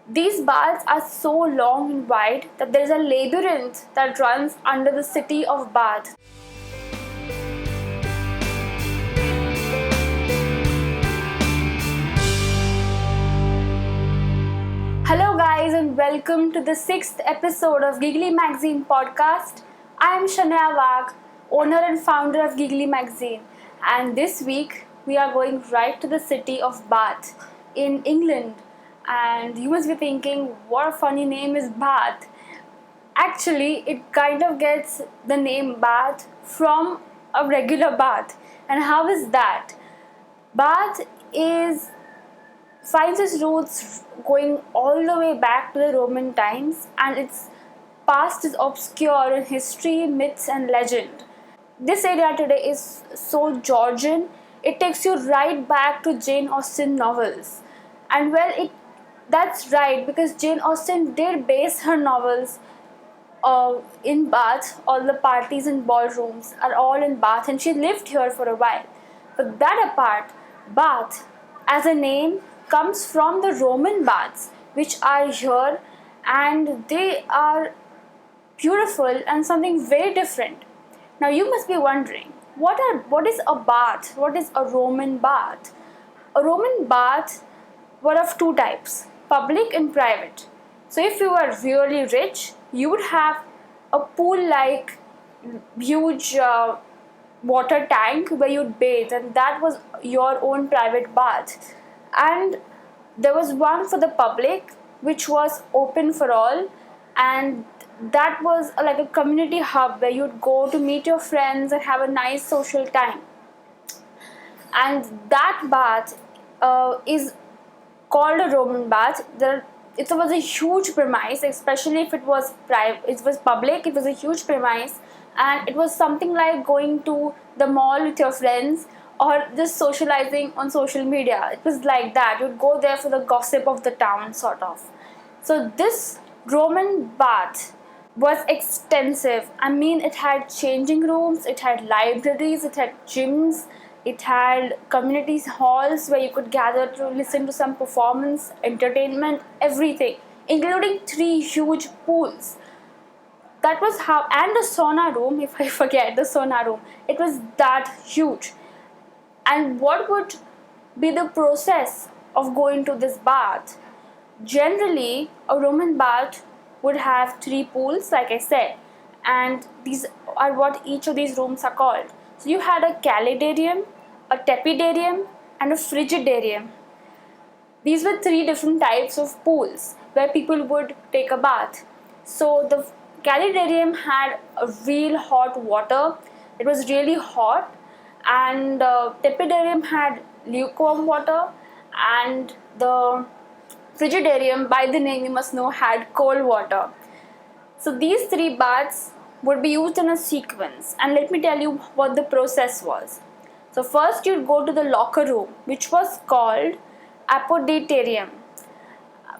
These baths are so long and wide that there is a labyrinth that runs under the city of Bath. Hello, guys, and welcome to the sixth episode of Giggly Magazine podcast. I am Shania Wagh, owner and founder of Giggly Magazine, and this week we are going right to the city of Bath in England. And you must be thinking, what a funny name is Bath. Actually, it kind of gets the name Bath from a regular bath. And how is that? Bath is finds its roots going all the way back to the Roman times, and its past is obscure in history, myths, and legend. This area today is so Georgian, it takes you right back to Jane Austen novels. And well, that's right, because Jane Austen did base her novels in Bath. All the parties and ballrooms are all in Bath, and she lived here for a while. But that apart, Bath as a name comes from the Roman baths, which are here, and they are beautiful and something very different. Now you must be wondering, what is a bath? What is a Roman bath? A Roman bath were of two types, public and private. So if you were really rich, you would have a pool-like huge water tank where you'd bathe, and that was your own private bath. And there was one for the public, which was open for all, and that was like a community hub where you'd go to meet your friends and have a nice social time. And that bath is called a Roman bath. It was a huge premise, especially if it was private. It was public. It was a huge premise, and it was something like going to the mall with your friends or just socializing on social media. It was like that. You'd go there for the gossip of the town, sort of. So this Roman bath was extensive. I mean, it had changing rooms, it had libraries, it had gyms, it had community halls where you could gather to listen to some performance, entertainment, everything, including 3 huge pools. That was how, and the sauna room, if I forget the sauna room, it was that huge. And what would be the process of going to this bath? Generally, a Roman bath would have 3 pools, like I said, and these are what each of these rooms are called. So you had a calidarium, a tepidarium, and a frigidarium. These were 3 different types of pools where people would take a bath. So the calidarium had a real hot water. It was really hot, and tepidarium had lukewarm water, and the frigidarium, by the name you must know, had cold water. So these 3 baths would be used in a sequence, and let me tell you what the process was. So first you'd go to the locker room, which was called apoditerium.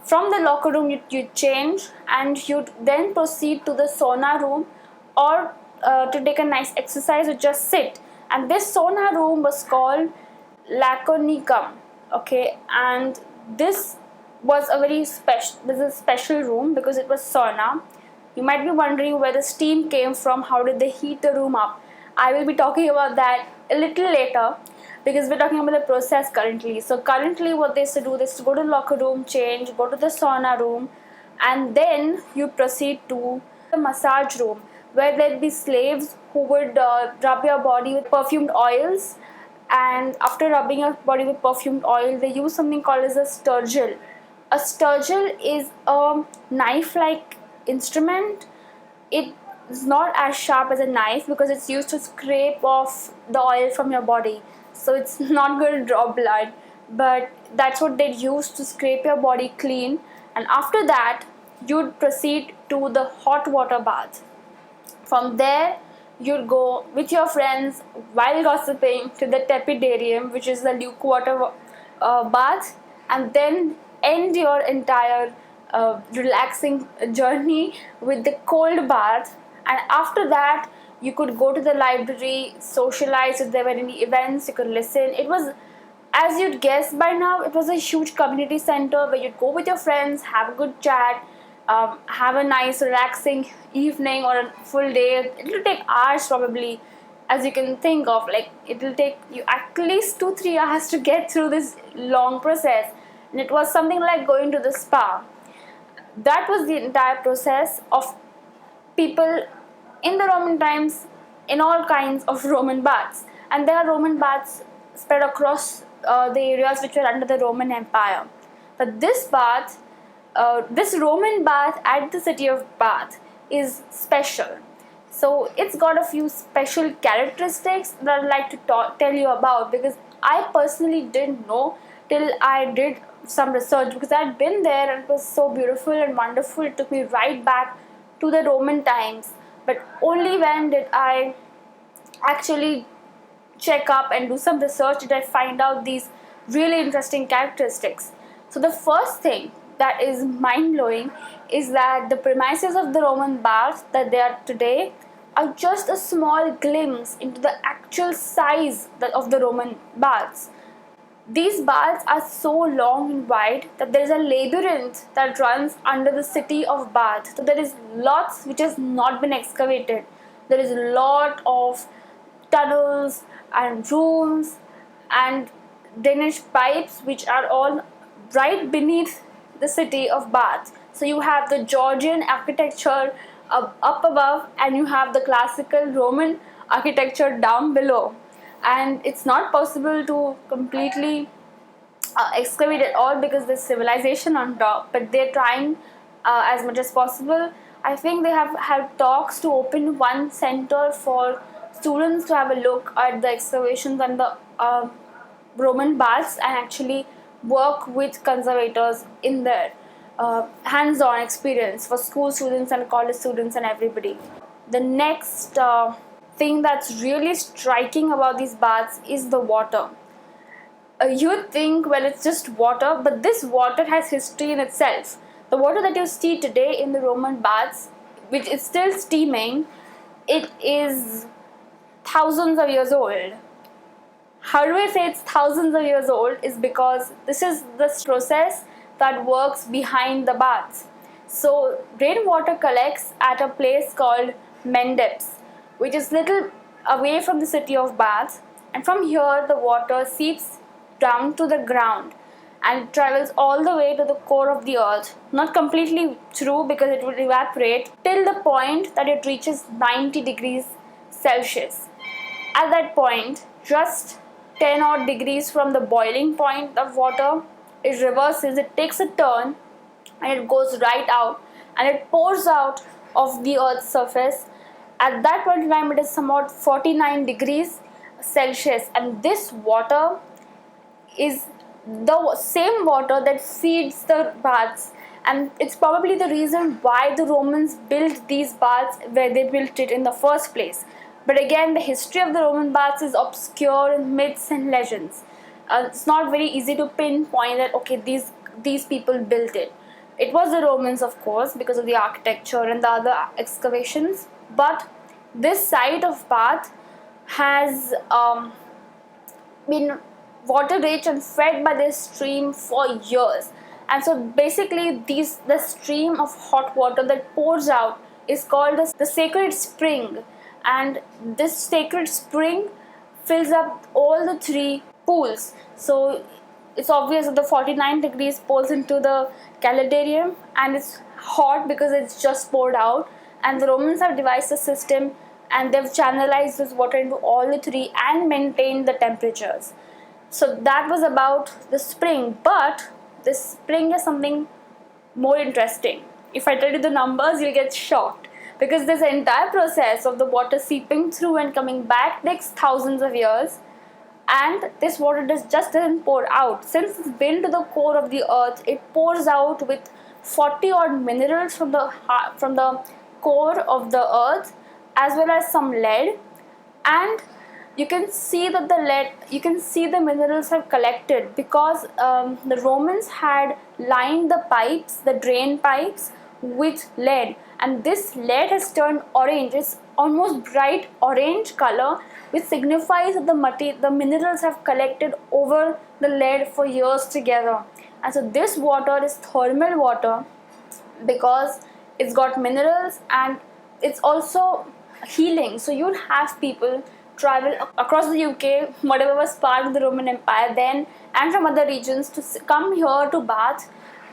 From the locker room you'd change, and you'd then proceed to the sauna room, or to take a nice exercise or just sit. And this sauna room was called laconicum. Okay, and this was a very special room because it was sauna. You might be wondering where the steam came from, how did they heat the room up. I will be talking about that a little later because we're talking about the process currently. So currently what they used to do is to go to the locker room, change, go to the sauna room, and then you proceed to the massage room where there'd be slaves who would rub your body with perfumed oils, and after rubbing your body with perfumed oil they use something called as a sturgill. A sturgill is a knife-like instrument. It is not as sharp as a knife because it's used to scrape off the oil from your body. So it's not going to draw blood, but that's what they use to scrape your body clean. And after that, you'd proceed to the hot water bath. From there, you'd go with your friends while gossiping to the tepidarium, which is the lukewarm bath, and then end your entire relaxing journey with the cold bath. And after that, you could go to the library, socialize if there were any events, you could listen. It was As you'd guess by now, it was a huge community center where you'd go with your friends, have a good chat, have a nice relaxing evening or a full day. It'll take hours probably, as you can think of. Like, it'll take you at least 2-3 hours to get through this long process. And it was something like going to the spa. That was the entire process of people in the Roman times in all kinds of Roman baths. And there are Roman baths spread across the areas which were under the Roman Empire. But this Roman bath at the city of Bath is special. So it's got a few special characteristics that I'd like to tell you about, because I personally didn't know till I did some research, because I'd been there and it was so beautiful and wonderful. It took me right back to the Roman times, but only when did I actually check up and do some research did I find out these really interesting characteristics. So the first thing that is mind-blowing is that the premises of the Roman baths that they are today are just a small glimpse into the actual size of the Roman baths. These baths are so long and wide that there is a labyrinth that runs under the city of Bath. So there is lots which has not been excavated. There is a lot of tunnels and rooms and drainage pipes which are all right beneath the city of Bath. So you have the Georgian architecture up above, and you have the classical Roman architecture down below. And it's not possible to completely excavate it all because there's civilization on top, but they're trying as much as possible. I think they have had talks to open one center for students to have a look at the excavations and the Roman baths and actually work with conservators in their hands-on experience for school students and college students and everybody. The next thing that's really striking about these baths is the water. You would think, well, it's just water, but this water has history in itself. The water that you see today in the Roman baths, which is still steaming, it is thousands of years old. How do I say it's thousands of years old? Is because this is the process that works behind the baths. So rainwater collects at a place called Mendeps, which is little away from the city of Bath, and from here the water seeps down to the ground and travels all the way to the core of the earth. Not completely through, because it will evaporate, till the point that it reaches 90 degrees Celsius. At that point, just 10 odd degrees from the boiling point of water, it reverses, it takes a turn, and it goes right out and it pours out of the earth's surface. At that point in time, it is somewhat 49 degrees Celsius, and this water is the same water that feeds the baths, and it's probably the reason why the Romans built these baths where they built it in the first place. But again, the history of the Roman baths is obscure in myths and legends. It's not very easy to pinpoint that, okay, these people built it. It was the Romans, of course, because of the architecture and the other excavations, but this site of Bath has been water rich and fed by this stream for years. And so basically the stream of hot water that pours out is called the sacred spring, and this sacred spring fills up all the three pools. So it's obvious that the 49 degrees pours into the caldarium, and it's hot because it's just poured out, and the Romans have devised a system and they've channelized this water into all the three and maintained the temperatures. So that was about the spring, but the spring is something more interesting. If I tell you the numbers, you'll get shocked, because this entire process of the water seeping through and coming back takes thousands of years, and this water just doesn't pour out. Since it's been to the core of the earth, it pours out with 40 odd minerals from the core of the earth, as well as some lead, and you can see that the minerals have collected because the Romans had lined the drain pipes with lead, and this lead has turned orange. It's almost bright orange color, which signifies that the minerals have collected over the lead for years together. And so this water is thermal water because it's got minerals and it's also healing. So you'd have people travel across the UK, whatever was part of the Roman Empire then, and from other regions to come here to bath,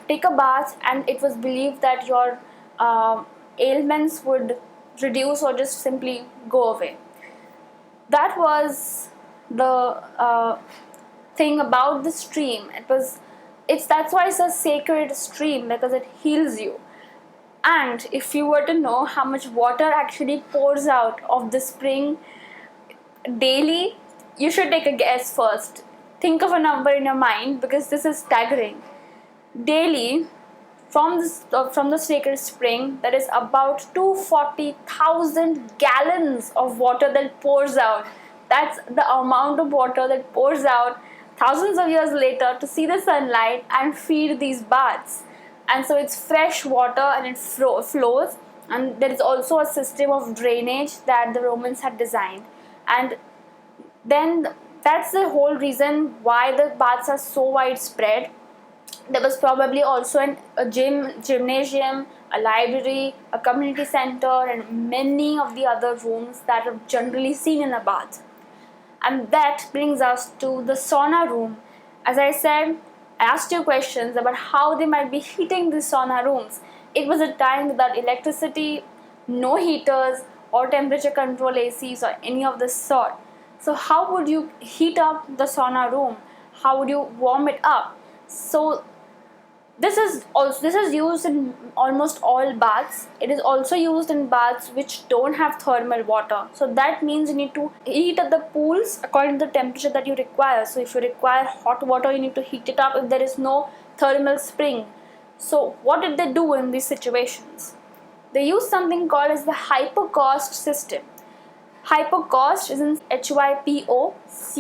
take a bath, and it was believed that your ailments would reduce or just simply go away. That was the thing about the stream. It's that's why it's a sacred stream, because it heals you. And if you were to know how much water actually pours out of the spring daily, you should take a guess first. Think of a number in your mind, because this is staggering. Daily, from the sacred spring, there is about 240,000 gallons of water that pours out. That's the amount of water that pours out thousands of years later to see the sunlight and feed these baths. And so it's fresh water and it flows, and there is also a system of drainage that the Romans had designed. And then that's the whole reason why the baths are so widespread. There was probably also a gymnasium, a library, a community center, and many of the other rooms that are generally seen in a bath. And that brings us to the sauna room. As I said, I asked you questions about how they might be heating the sauna rooms. It was a time without electricity, no heaters or temperature control ACs or any of the sort. So how would you heat up the sauna room? How would you warm it up? So this is used in almost all baths. It is also used in baths which don't have thermal water. So that means you need to heat up the pools according to the temperature that you require. So if you require hot water, you need to heat it up if there is no thermal spring. So what did they do in these situations? They used something called as the Hypocaust system. Hypocaust is in Hypocaust.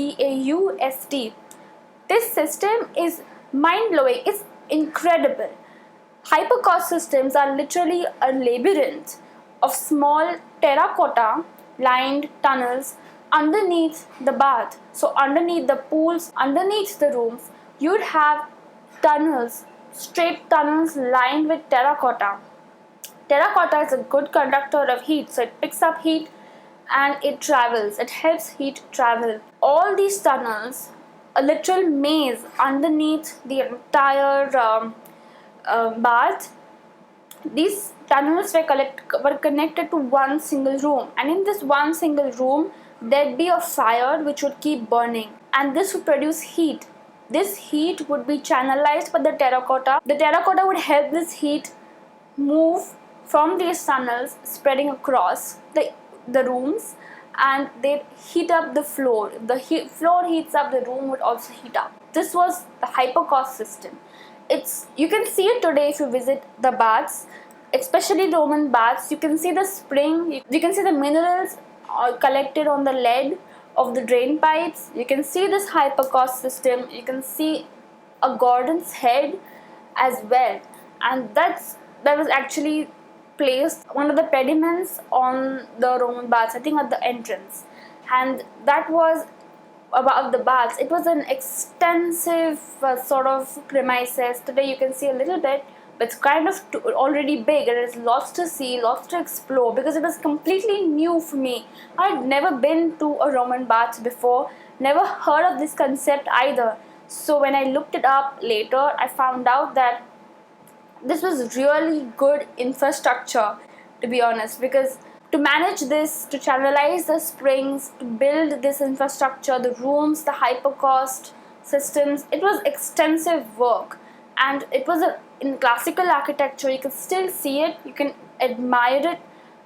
This system is mind-blowing. It's incredible. Hypocaust systems are literally a labyrinth of small terracotta lined tunnels underneath the bath. So underneath the pools, underneath the rooms, you'd have tunnels, straight tunnels lined with terracotta. Terracotta is a good conductor of heat, so it picks up heat and it travels. It helps heat travel. All these tunnels, a literal maze underneath the entire bath. These tunnels were connected to one single room, and in this one single room there'd be a fire which would keep burning, and this would produce heat. This heat would be channelized by the terracotta. The terracotta would help this heat move from these tunnels, spreading across the rooms, and they heat up the floor. If the floor heats up, the room would also heat up. This was the Hypocaust system. You can see it today if you visit the baths, especially Roman baths. You can see the spring, you can see the minerals collected on the lead of the drain pipes. You can see this Hypocaust system. You can see a Gordon's head as well, and that was actually placed one of the pediments on the Roman baths, I think at the entrance, and that was above the baths. It was an extensive sort of premises. Today you can see a little bit, but it's kind of already big, and there's lots to see, lots to explore, because it was completely new for me. I'd never been to a Roman bath before, never heard of this concept either. So when I looked it up later, I found out that this was really good infrastructure, to be honest, because to manage this, to channelize the springs, to build this infrastructure, the rooms, the Hypocaust systems, it was extensive work, and it was in classical architecture. You can still see it, you can admire it,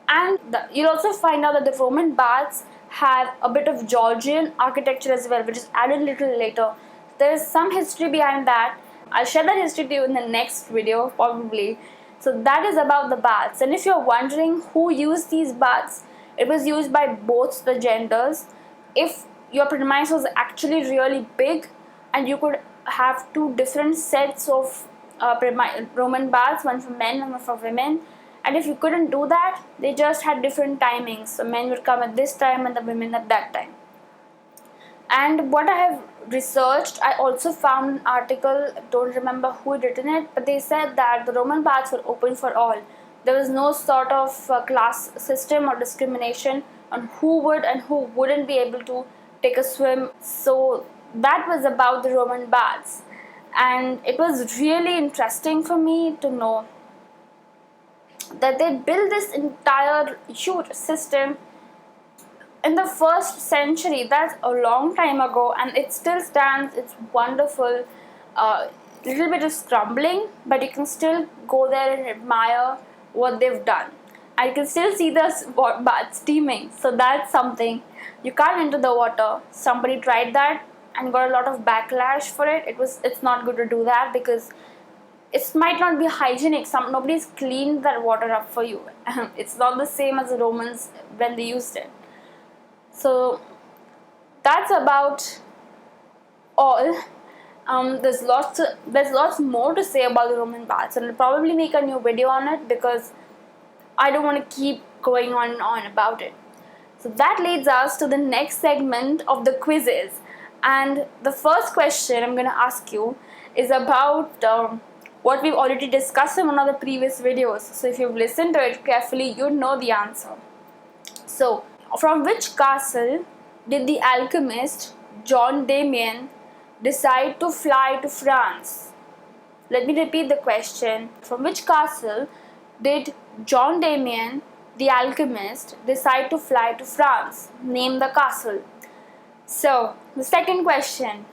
and you'll also find out that the Roman baths have a bit of Georgian architecture as well, which is added a little later. There is some history behind that. I'll share that history to you in the next video probably. So that is about the baths. And if you're wondering who used these baths, it was used by both the genders. If your premise was actually really big and you could have two different sets of Roman baths, one for men and one for women, And if you couldn't do that, they just had different timings. So men would come at this time and the women at that time. And what I have researched, I also found an article, don't remember who had written it, but they said that the Roman baths were open for all. There was no sort of class system or discrimination on who would and who wouldn't be able to take a swim. So that was about the Roman baths. And it was really interesting for me to know that they built this entire huge system in the first century. That's a long time ago, and it still stands. It's wonderful. Little bit is crumbling, but you can still go there and admire what they've done. I can still see the bath steaming, so that's something. You can't enter the water. Somebody tried that and got a lot of backlash for it. It's not good to do that because it might not be hygienic. Nobody's cleaned that water up for you. It's not the same as the Romans when they used it. So that's about all. There's lots more to say about the Roman baths, and I'll probably make a new video on it because I don't want to keep going on and on about it. So that leads us to the next segment of the quizzes. And the first question I'm going to ask you is about what we've already discussed in one of the previous videos. So if you've listened to it carefully, you know the answer. So, from which castle did the alchemist John Damien decide to fly to France? Let me repeat the question. From which castle did John Damien, the alchemist, decide to fly to France? Name the castle. So, the second question.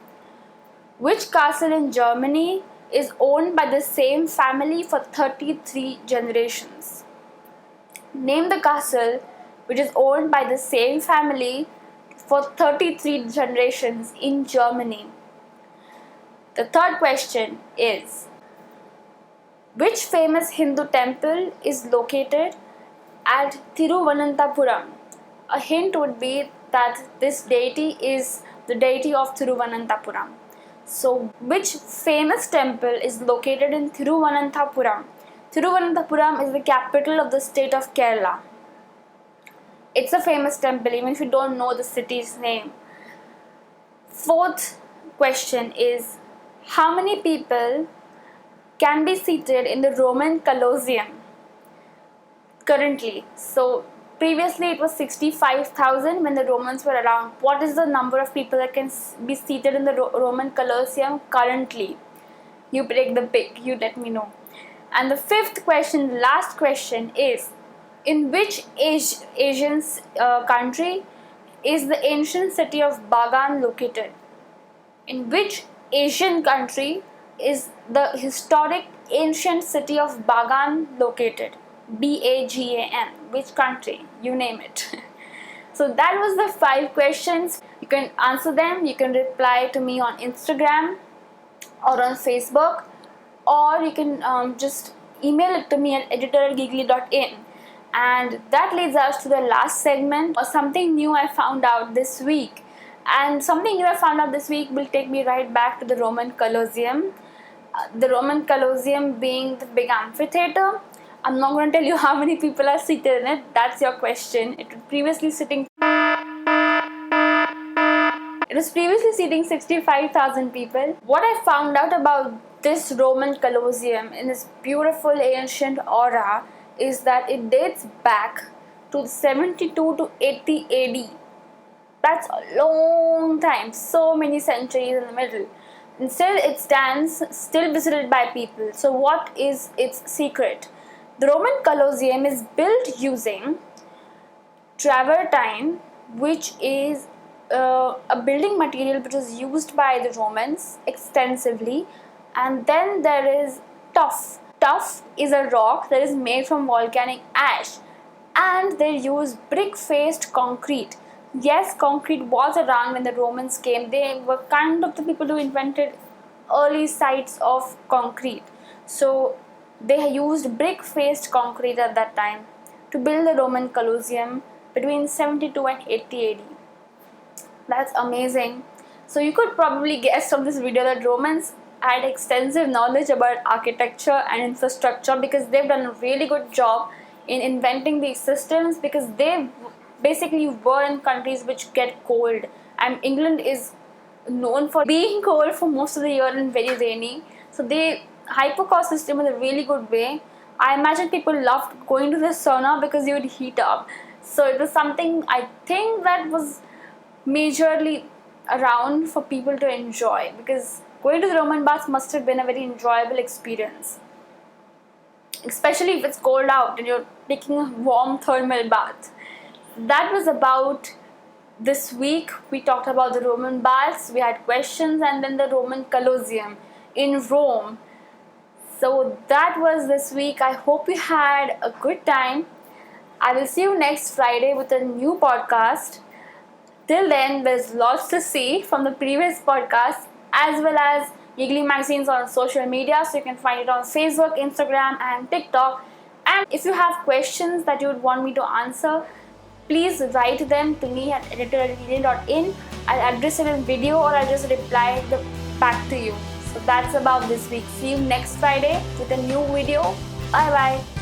Which castle in Germany is owned by the same family for 33 generations? Name the castle which is owned by the same family for 33 generations in Germany. The third question is, which famous Hindu temple is located at Thiruvananthapuram? A hint would be that this deity is the deity of Thiruvananthapuram. So, which famous temple is located in Thiruvananthapuram? Thiruvananthapuram is the capital of the state of Kerala. It's a famous temple even if you don't know the city's name. Fourth question is, how many people can be seated in the Roman Colosseum currently? So previously it was 65,000 when the Romans were around. What is the number of people that can be seated in the Roman Colosseum currently? You take the pick, you let me know. And the fifth question, last question is, in which Asian country is the ancient city of Bagan located? In which Asian country is the historic ancient city of Bagan located? Bagan. Which country? You name it. So that was the 5 questions. You can answer them. You can reply to me on Instagram or on Facebook, or you can just email it to me at editor@giggly.in. And that leads us to the last segment, or something new I found out this week. And something new I found out this week will take me right back to the Roman Colosseum. The Roman Colosseum being the big amphitheater. I'm not going to tell you how many people are seated in it. That's your question. It was previously seating 65,000 people. What I found out about this Roman Colosseum in its beautiful ancient aura is that it dates back to 72 to 80 AD. That's a long time, so many centuries in the middle. And still it stands, still visited by people. So what is its secret? The Roman Colosseum is built using travertine, which is a building material which was used by the Romans extensively. And then there is tuff. Tuff is a rock that is made from volcanic ash, and they use brick-faced concrete. Yes, concrete was around when the Romans came. They were kind of the people who invented early sites of concrete. So they used brick-faced concrete at that time to build the Roman Colosseum between 72 and 80 AD. That's amazing. So you could probably guess from this video that Romans had extensive knowledge about architecture and infrastructure, because they've done a really good job in inventing these systems, because they basically were in countries which get cold, and England is known for being cold for most of the year and very rainy. So they Hypocaust system is a really good way. I imagine people loved going to the sauna because you would heat up. So it was something I think that was majorly around for people to enjoy, because going to the Roman baths must have been a very enjoyable experience, especially if it's cold out and you're taking a warm thermal bath. That was about this week. We talked about the Roman baths, we had questions, and then the Roman Colosseum in Rome. So that was this week. I hope you had a good time. I will see you next Friday with a new podcast. Till then, there's lots to see from the previous podcast, as well as Giggly Magazines on social media. So you can find it on Facebook, Instagram, and TikTok. And if you have questions that you would want me to answer, please write them to me at editor@gigly.in. I'll address it in video, or I'll just reply back to you. So that's about this week. See you next Friday with a new video. Bye bye.